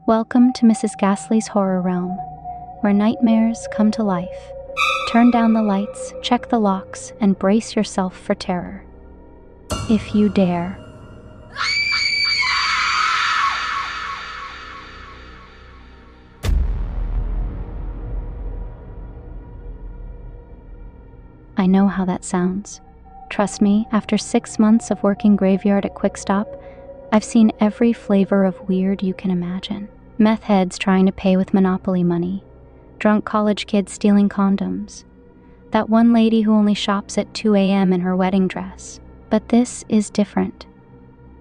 Welcome to Mrs. Ghastly's horror realm, where nightmares come to life. Turn down the lights, check the locks, and brace yourself for terror. If you dare. I know how that sounds. Trust me, after 6 months of working graveyard at Quick Stop, I've seen every flavor of weird you can imagine. Meth heads trying to pay with Monopoly money. Drunk college kids stealing condoms. That one lady who only shops at 2 a.m. in her wedding dress. But this is different.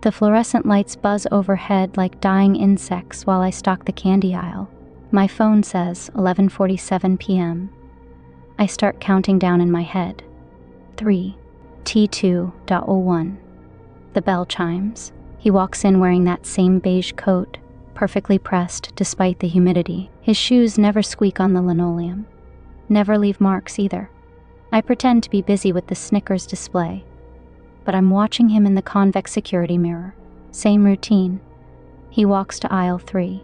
The fluorescent lights buzz overhead like dying insects while I stalk the candy aisle. My phone says 11:47 p.m. I start counting down in my head. 3, T2.01. The bell chimes. He walks in wearing that same beige coat, perfectly pressed despite the humidity. His shoes never squeak on the linoleum. Never leave marks either. I pretend to be busy with the Snickers display, but I'm watching him in the convex security mirror. Same routine. He walks to aisle 3,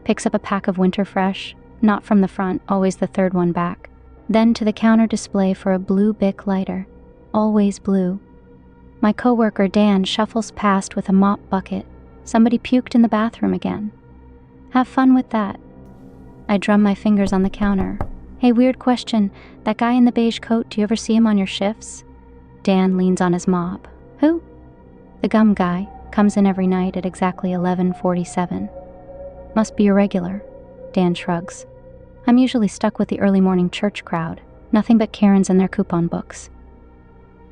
picks up a pack of Winter Fresh, not from the front, always the third one back, then to the counter display for a blue Bic lighter, always blue. My coworker Dan shuffles past with a mop bucket. Somebody puked in the bathroom again. Have fun with that. I drum my fingers on the counter. Hey, weird question. That guy in the beige coat, do you ever see him on your shifts? Dan leans on his mop. Who? The gum guy. Comes in every night at exactly 11:47. Must be a regular. Dan shrugs. I'm usually stuck with the early morning church crowd. Nothing but Karens and their coupon books.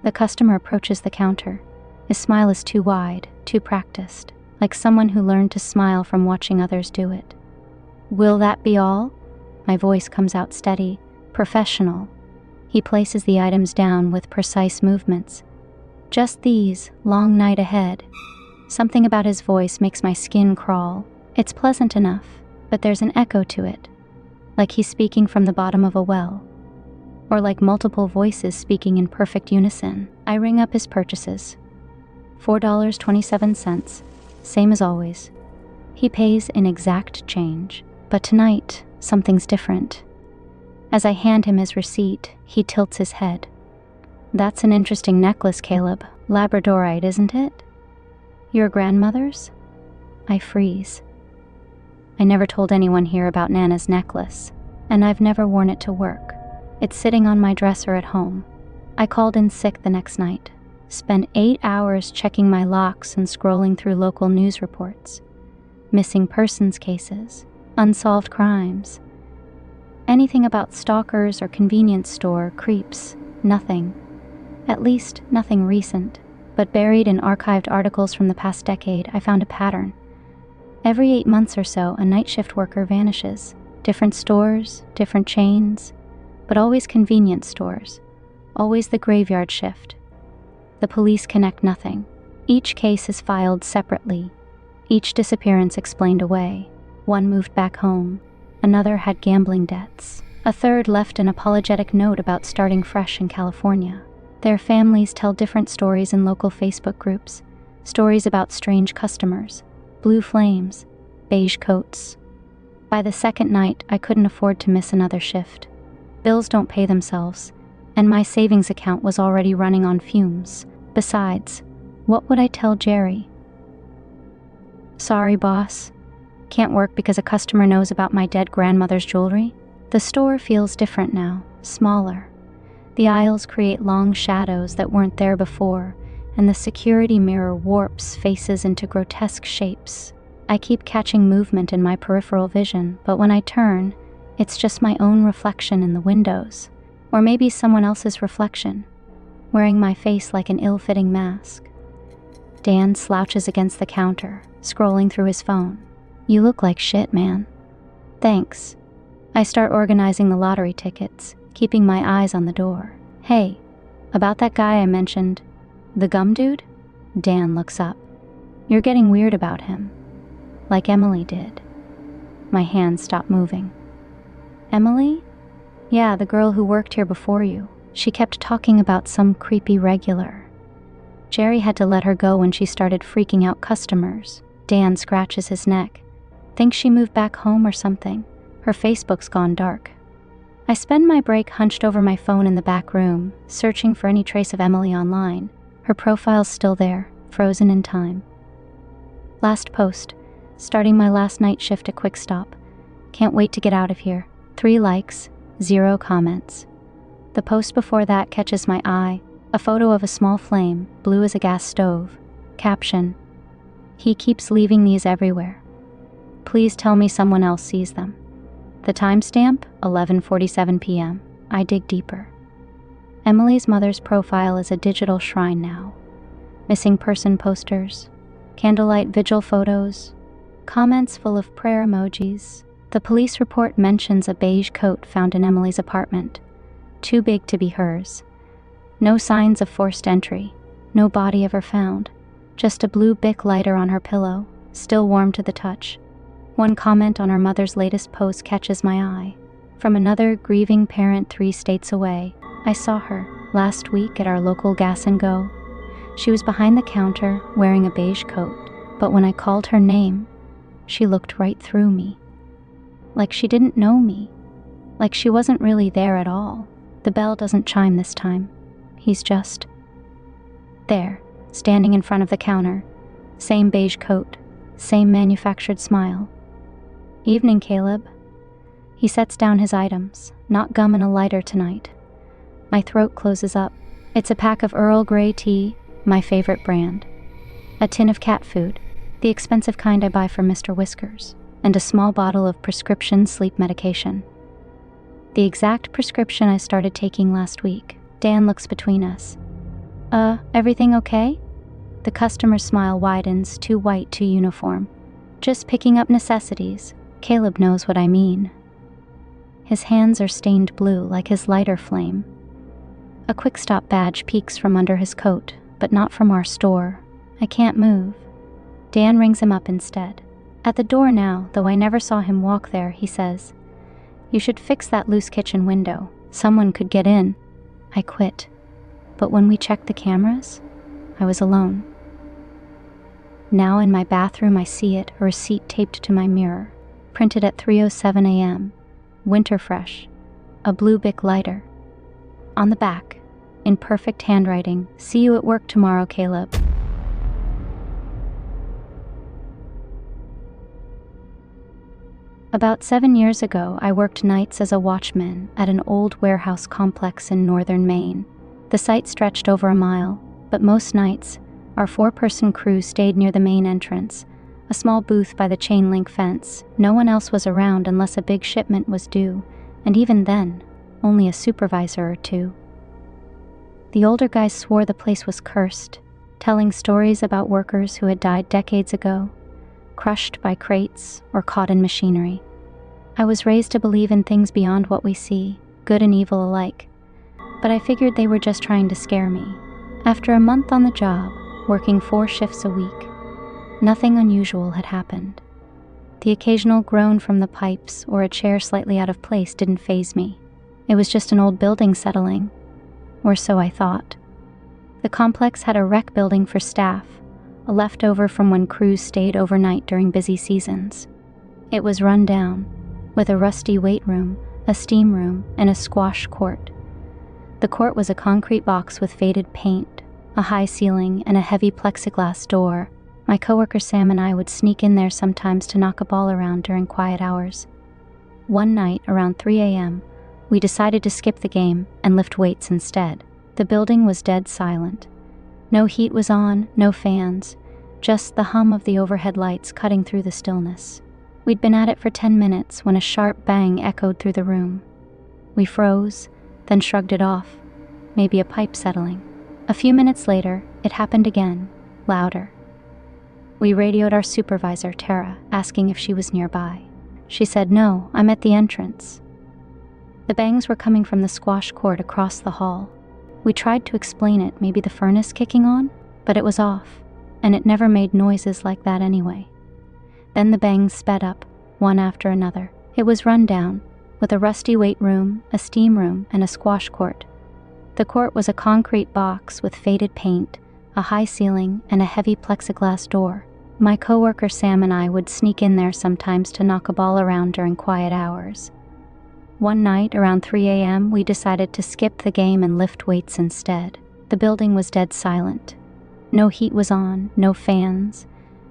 The customer approaches the counter. His smile is too wide, too practiced. Like someone who learned to smile from watching others do it. Will that be all? My voice comes out steady, professional. He places the items down with precise movements. Just these, long night ahead. Something about his voice makes my skin crawl. It's pleasant enough, but there's an echo to it. Like he's speaking from the bottom of a well. Or like multiple voices speaking in perfect unison. I ring up his purchases. $4.27. Same as always. He pays in exact change. But tonight, something's different. As I hand him his receipt, he tilts his head. That's an interesting necklace, Caleb. Labradorite, isn't it? Your grandmother's? I freeze. I never told anyone here about Nana's necklace, and I've never worn it to work. It's sitting on my dresser at home. I called in sick the next night. Spent 8 hours checking my locks and scrolling through local news reports. Missing persons cases, unsolved crimes. Anything about stalkers or convenience store creeps, nothing. At least nothing recent, but buried in archived articles from the past decade, I found a pattern. Every 8 months or so, a night shift worker vanishes. Different stores, different chains, but always convenience stores. Always the graveyard shift. The police connect nothing. Each case is filed separately. Each disappearance explained away. One moved back home. Another had gambling debts. A third left an apologetic note about starting fresh in California. Their families tell different stories in local Facebook groups. Stories about strange customers, blue flames, beige coats. By the second night, I couldn't afford to miss another shift. Bills don't pay themselves, and my savings account was already running on fumes. Besides, what would I tell Jerry? Sorry, boss. Can't work because a customer knows about my dead grandmother's jewelry. The store feels different now, smaller. The aisles create long shadows that weren't there before, and the security mirror warps faces into grotesque shapes. I keep catching movement in my peripheral vision, but when I turn, it's just my own reflection in the windows, or maybe someone else's reflection, wearing my face like an ill-fitting mask. Dan slouches against the counter, scrolling through his phone. You look like shit, man. Thanks. I start organizing the lottery tickets, keeping my eyes on the door. Hey, about that guy I mentioned, the gum dude? Dan looks up. You're getting weird about him. Like Emily did. My hands stop moving. Emily? Yeah, the girl who worked here before you. She kept talking about some creepy regular. Jerry had to let her go when she started freaking out customers. Dan scratches his neck. Think she moved back home or something. Her Facebook's gone dark. I spend my break hunched over my phone in the back room, searching for any trace of Emily online. Her profile's still there, frozen in time. Last post, starting my last night shift at Quick Stop. Can't wait to get out of here. 3 likes, 0 comments. The post before that catches my eye, a photo of a small flame, blue as a gas stove. Caption: he keeps leaving these everywhere. Please tell me someone else sees them. The timestamp, 11:47 p.m. I dig deeper. Emily's mother's profile is a digital shrine now. Missing person posters, candlelight vigil photos, comments full of prayer emojis. The police report mentions a beige coat found in Emily's apartment, too big to be hers. No signs of forced entry, no body ever found, just a blue Bic lighter on her pillow, still warm to the touch. One comment on her mother's latest post catches my eye. From another grieving parent 3 states away, I saw her last week at our local Gas and Go. She was behind the counter wearing a beige coat, but when I called her name, she looked right through me. Like she didn't know me, like she wasn't really there at all. The bell doesn't chime this time. He's just there, standing in front of the counter. Same beige coat, same manufactured smile. Evening, Caleb. He sets down his items, not gum and a lighter tonight. My throat closes up. It's a pack of Earl Grey tea, my favorite brand. A tin of cat food, the expensive kind I buy from Mr. Whiskers, and a small bottle of prescription sleep medication. The exact prescription I started taking last week. Dan looks between us. Everything okay? The customer's smile widens, too white, too uniform. Just picking up necessities. Caleb knows what I mean. His hands are stained blue like his lighter flame. A Quick Stop badge peeks from under his coat, but not from our store. I can't move. Dan rings him up instead. At the door now, though I never saw him walk there, he says, "You should fix that loose kitchen window. Someone could get in." I quit. But when we checked the cameras, I was alone. Now in my bathroom I see it, a receipt taped to my mirror, printed at 3:07 a.m., winter fresh, a blue Bic lighter. On the back, in perfect handwriting, "See you at work tomorrow, Caleb." About 7 years ago, I worked nights as a watchman at an old warehouse complex in northern Maine. The site stretched over a mile, but most nights, our 4-person crew stayed near the main entrance, a small booth by the chain-link fence. No one else was around unless a big shipment was due, and even then, only a supervisor or 2. The older guys swore the place was cursed, telling stories about workers who had died decades ago, crushed by crates or caught in machinery. I was raised to believe in things beyond what we see, good and evil alike, but I figured they were just trying to scare me. After a month on the job, working 4 shifts a week, nothing unusual had happened. The occasional groan from the pipes or a chair slightly out of place didn't faze me. It was just an old building settling, or so I thought. The complex had a rec building for staff, a leftover from when crews stayed overnight during busy seasons. It was run down, with a rusty weight room, a steam room, and a squash court. The court was a concrete box with faded paint, a high ceiling, and a heavy plexiglass door. My coworker Sam and I would sneak in there sometimes to knock a ball around during quiet hours. One night, around 3 a.m., we decided to skip the game and lift weights instead. The building was dead silent. No heat was on, no fans, just the hum of the overhead lights cutting through the stillness. We'd been at it for 10 minutes when a sharp bang echoed through the room. We froze, then shrugged it off, maybe a pipe settling. A few minutes later, it happened again, louder. We radioed our supervisor, Tara, asking if she was nearby. She said, "No, I'm at the entrance." The bangs were coming from the squash court across the hall. We tried to explain it, maybe the furnace kicking on, but it was off, and it never made noises like that anyway. Then the bangs sped up, one after another. It was run down, with a rusty weight room, a steam room, and a squash court. The court was a concrete box with faded paint, a high ceiling, and a heavy plexiglass door. My coworker Sam and I would sneak in there sometimes to knock a ball around during quiet hours. One night, around 3 a.m., we decided to skip the game and lift weights instead. The building was dead silent. No heat was on, no fans,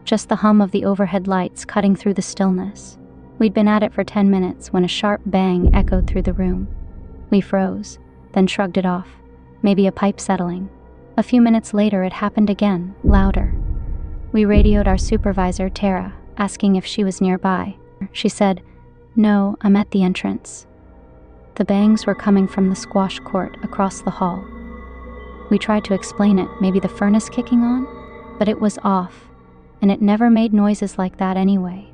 just the hum of the overhead lights cutting through the stillness. We'd been at it for 10 minutes when a sharp bang echoed through the room. We froze, then shrugged it off, maybe a pipe settling. A few minutes later, it happened again, louder. We radioed our supervisor, Tara, asking if she was nearby. She said, "No, I'm at the entrance." The bangs were coming from the squash court across the hall. We tried to explain it, maybe the furnace kicking on, but it was off, and it never made noises like that anyway.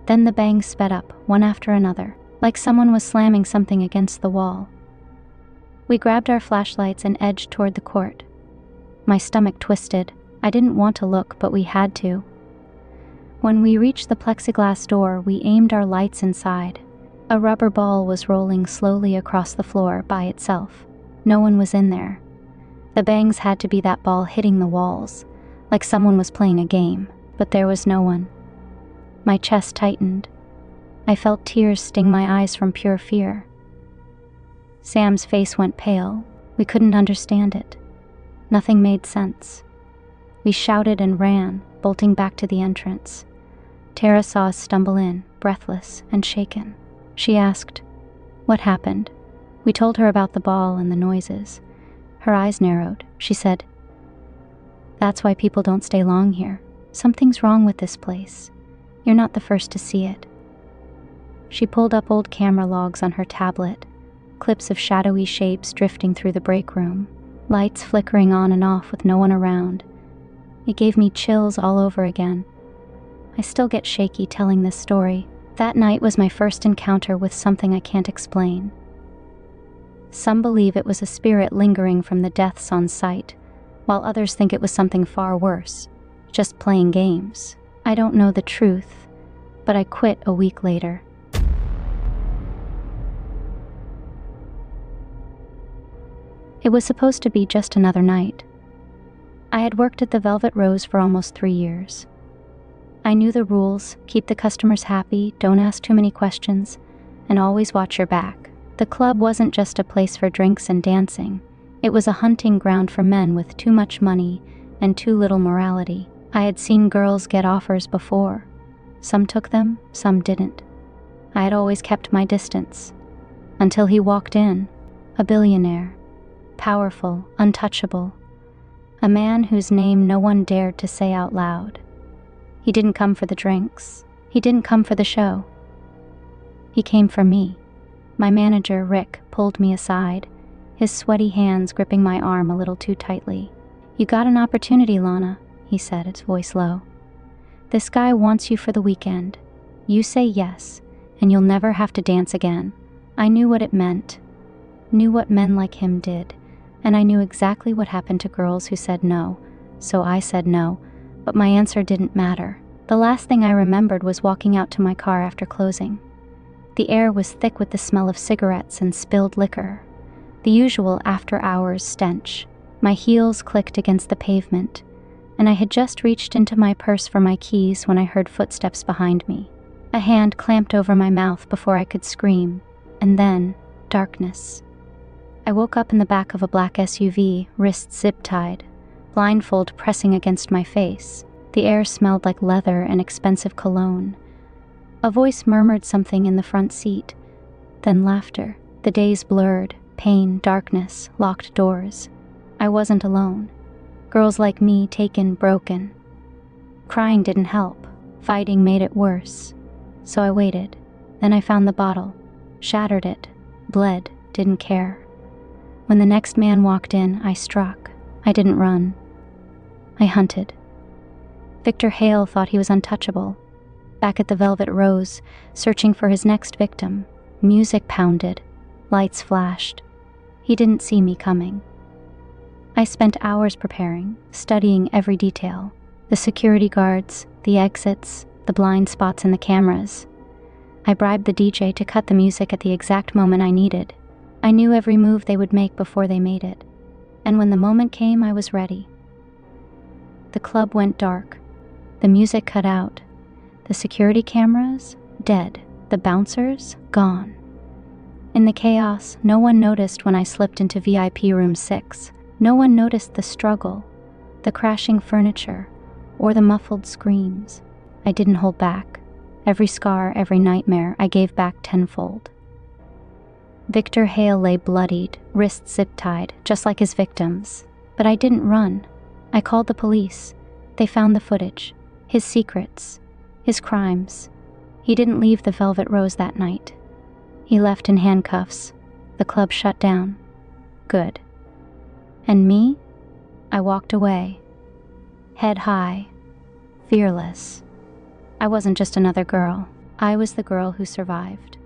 Then the bangs sped up, one after another, like someone was slamming something against the wall. We grabbed our flashlights and edged toward the court. My stomach twisted. I didn't want to look, but we had to. When we reached the plexiglass door, we aimed our lights inside. A rubber ball was rolling slowly across the floor by itself. No one was in there. The bangs had to be that ball hitting the walls, like someone was playing a game, but there was no one. My chest tightened. I felt tears sting my eyes from pure fear. Sam's face went pale. We couldn't understand it. Nothing made sense. We shouted and ran, bolting back to the entrance. Tara saw us stumble in, breathless and shaken. She asked, "What happened?" We told her about the ball and the noises. Her eyes narrowed. She said, "That's why people don't stay long here. Something's wrong with this place. You're not the first to see it." She pulled up old camera logs on her tablet, clips of shadowy shapes drifting through the break room, lights flickering on and off with no one around. It gave me chills all over again. I still get shaky telling this story. That night was my first encounter with something I can't explain. Some believe it was a spirit lingering from the deaths on site, while others think it was something far worse, just playing games. I don't know the truth, but I quit a week later. It was supposed to be just another night. I had worked at the Velvet Rose for almost 3 years. I knew the rules: keep the customers happy, don't ask too many questions, and always watch your back. The club wasn't just a place for drinks and dancing. It was a hunting ground for men with too much money and too little morality. I had seen girls get offers before. Some took them, some didn't. I had always kept my distance. Until he walked in, a billionaire, powerful, untouchable, a man whose name no one dared to say out loud. He didn't come for the drinks. He didn't come for the show. He came for me. My manager, Rick, pulled me aside, his sweaty hands gripping my arm a little too tightly. "You got an opportunity, Lana," he said, his voice low. "This guy wants you for the weekend. You say yes, and you'll never have to dance again." I knew what it meant, knew what men like him did, and I knew exactly what happened to girls who said no, so I said no, but my answer didn't matter. The last thing I remembered was walking out to my car after closing. The air was thick with the smell of cigarettes and spilled liquor, the usual after-hours stench. My heels clicked against the pavement, and I had just reached into my purse for my keys when I heard footsteps behind me. A hand clamped over my mouth before I could scream, and then darkness. I woke up in the back of a black SUV, wrists zip-tied, blindfold pressing against my face. The air smelled like leather and expensive cologne. A voice murmured something in the front seat, then laughter. The days blurred, pain, darkness, locked doors. I wasn't alone. Girls like me, taken, broken. Crying didn't help. Fighting made it worse. So I waited. Then I found the bottle, shattered it, bled, didn't care. When the next man walked in, I struck. I didn't run. I hunted. Victor Hale thought he was untouchable. Back at the Velvet Rose, searching for his next victim, music pounded, lights flashed. He didn't see me coming. I spent hours preparing, studying every detail. The security guards, the exits, the blind spots in the cameras. I bribed the DJ to cut the music at the exact moment I needed. I knew every move they would make before they made it. And when the moment came, I was ready. The club went dark. The music cut out. The security cameras, dead. The bouncers, gone. In the chaos, no one noticed when I slipped into VIP room 6. No one noticed the struggle, the crashing furniture, or the muffled screams. I didn't hold back. Every scar, every nightmare, I gave back tenfold. Victor Hale lay bloodied, wrists zip-tied, just like his victims. But I didn't run. I called the police. They found the footage, his secrets, his crimes. He didn't leave the Velvet Rose that night. He left in handcuffs. The club shut down. Good. And me? I walked away. Head high. Fearless. I wasn't just another girl. I was the girl who survived.